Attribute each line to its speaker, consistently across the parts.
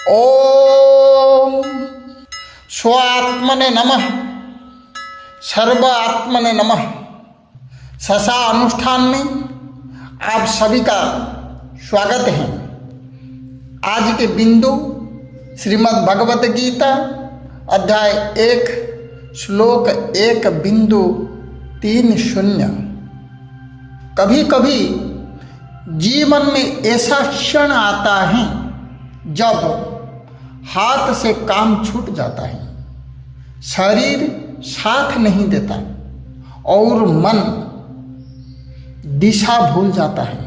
Speaker 1: ओम स्वात्मने नमः, सर्वात्मने नमः। ससा अनुष्ठान में आप सभी का स्वागत है। आज के बिंदु श्रीमद् भगवत गीता अध्याय 1 श्लोक 1 बिंदु 30। कभी कभी जीवन में ऐसा क्षण आता है जब हाथ से काम छूट जाता है, शरीर साथ नहीं देता और मन दिशा भूल जाता है।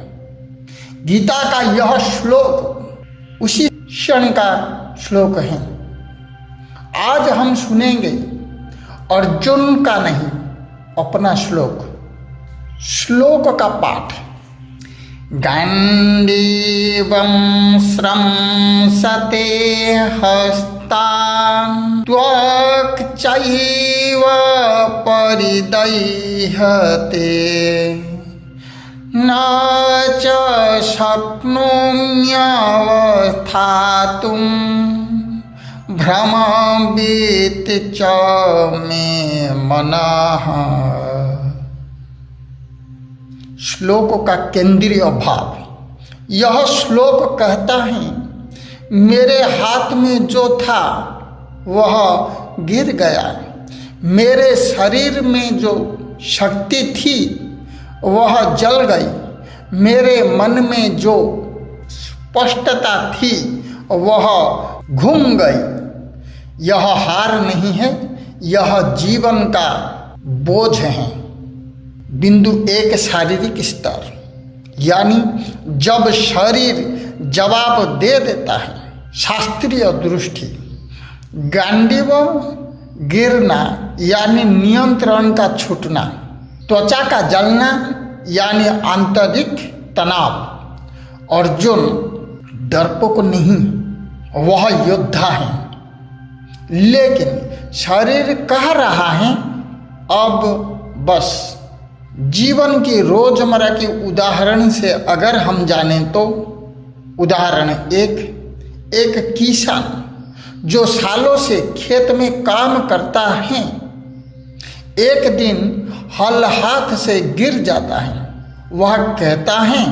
Speaker 1: गीता का यह श्लोक उसी क्षण का श्लोक है। आज हम सुनेंगे अर्जुन का नहीं, अपना श्लोक का पाठ। गांडीवं स्रंसते हस्तान् त्वक्चैव परिदह्यते न च शक्नोम्यवस्थातुं भ्रमभीति च मे मनः। श्लोक का केंद्रीय भाव। यह श्लोक कहता है, मेरे हाथ में जो था वह गिर गया, मेरे शरीर में जो शक्ति थी वह जल गई, मेरे मन में जो स्पष्टता थी वह घूम गई। यह हार नहीं है, यह जीवन का बोझ है। बिंदु 1 शारीरिक स्तर, यानी जब शरीर जवाब दे देता है। शास्त्रीय दृष्टि, गांडीव गिरना यानी नियंत्रण का छूटना, त्वचा का जलना यानी आंतरिक तनाव। अर्जुन डरपोक नहीं, वह योद्धा है, लेकिन शरीर कह रहा है अब बस। जीवन की रोजमर्रा के उदाहरण से अगर हम जानें तो उदाहरण एक किसान जो सालों से खेत में काम करता है, एक दिन हल हाथ से गिर जाता है। वह कहता है,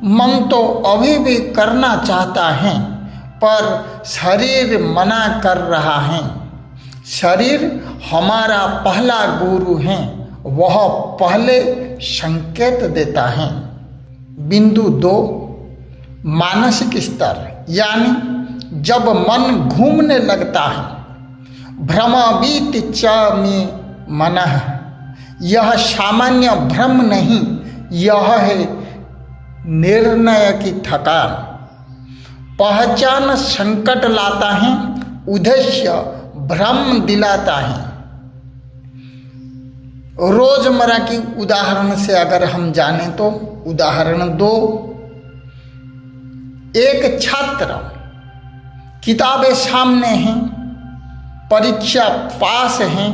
Speaker 1: मन तो अभी भी करना चाहता है पर शरीर मना कर रहा है। शरीर हमारा पहला गुरु है, वह पहले संकेत देता है। बिंदु 2 मानसिक स्तर, यानी जब मन घूमने लगता है। भ्रमभीति च मे मनः, यह सामान्य भ्रम नहीं, यह है निर्णय की थकान। पहचान संकट लाता है, उद्देश्य भ्रम दिलाता है। रोजमर्रा की उदाहरण से अगर हम जानें तो उदाहरण 2, एक छात्र किताबें सामने हैं, परीक्षा पास हैं,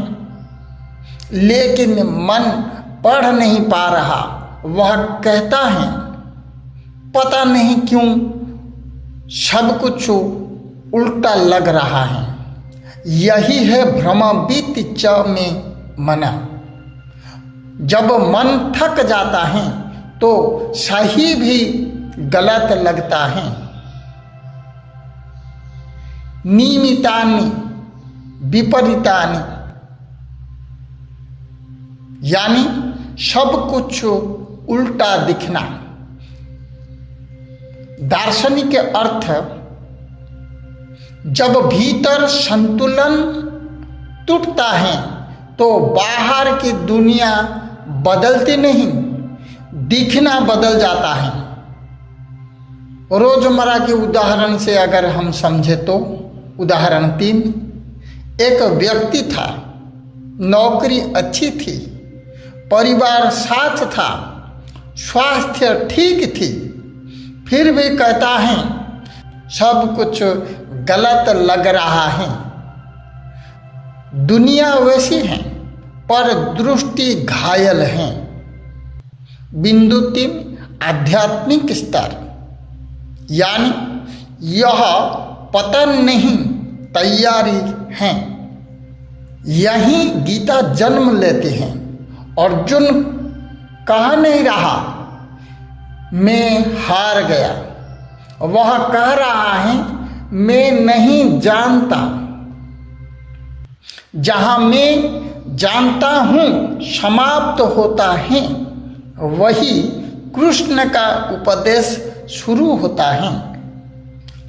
Speaker 1: लेकिन मन पढ़ नहीं पा रहा। वह कहता है, पता नहीं क्यों सब कुछ उल्टा लग रहा है। यही है भ्रमभीति च मे मनः। जब मन थक जाता है तो सही भी गलत लगता है। नियमितानि विपरीतानि, यानी सब कुछ उल्टा दिखना। दार्शनिक के अर्थ, जब भीतर संतुलन टूटता है तो बाहर की दुनिया बदलती नहीं, दिखना बदल जाता है। रोजमर्रा के उदाहरण से अगर हम समझे तो उदाहरण 3, एक व्यक्ति था, नौकरी अच्छी थी, परिवार साथ था, स्वास्थ्य ठीक थी, फिर भी कहता है सब कुछ गलत लग रहा है। दुनिया वैसी है पर दृष्टि घायल है। बिंदु 3 आध्यात्मिक स्तर, यानी यह पतन नहीं, तैयारी है। यहीं गीता जन्म लेते हैं। अर्जुन कह नहीं रहा मैं हार गया, वह कह रहा है मैं नहीं जानता। जहां मैं जानता हूं समाप्त होता है, वही कृष्ण का उपदेश शुरू होता है।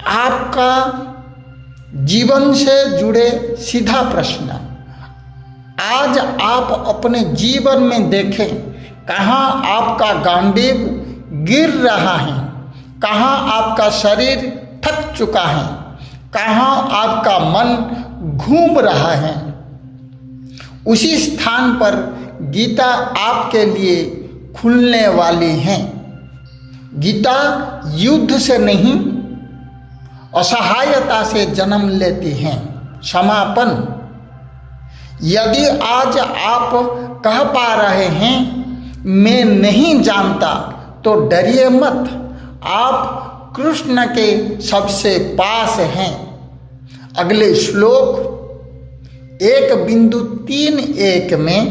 Speaker 1: आपका जीवन से जुड़े सीधा प्रश्न, आज आप अपने जीवन में देखें, कहाँ आपका गांडीव गिर रहा है, कहाँ आपका शरीर थक चुका है, कहाँ आपका मन घूम रहा है। उसी स्थान पर गीता आपके लिए खुलने वाली है। गीता युद्ध से नहीं, असहायता से जन्म लेती है। समापन, यदि आज आप कह पा रहे हैं मैं नहीं जानता, तो डरिए मत, आप कृष्ण के सबसे पास हैं। अगले श्लोक 1.31 में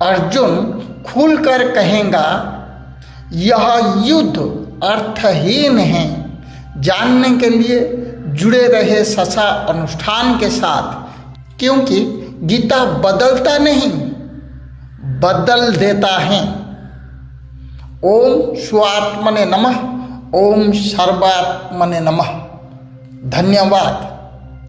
Speaker 1: अर्जुन खुलकर कहेगा, यह युद्ध अर्थहीन है। जानने के लिए जुड़े रहे ससा अनुष्ठान के साथ, क्योंकि गीता बदलता नहीं, बदल देता है। ओम स्वात्मने नमः, ओम सर्वात्मने नमः। धन्यवाद।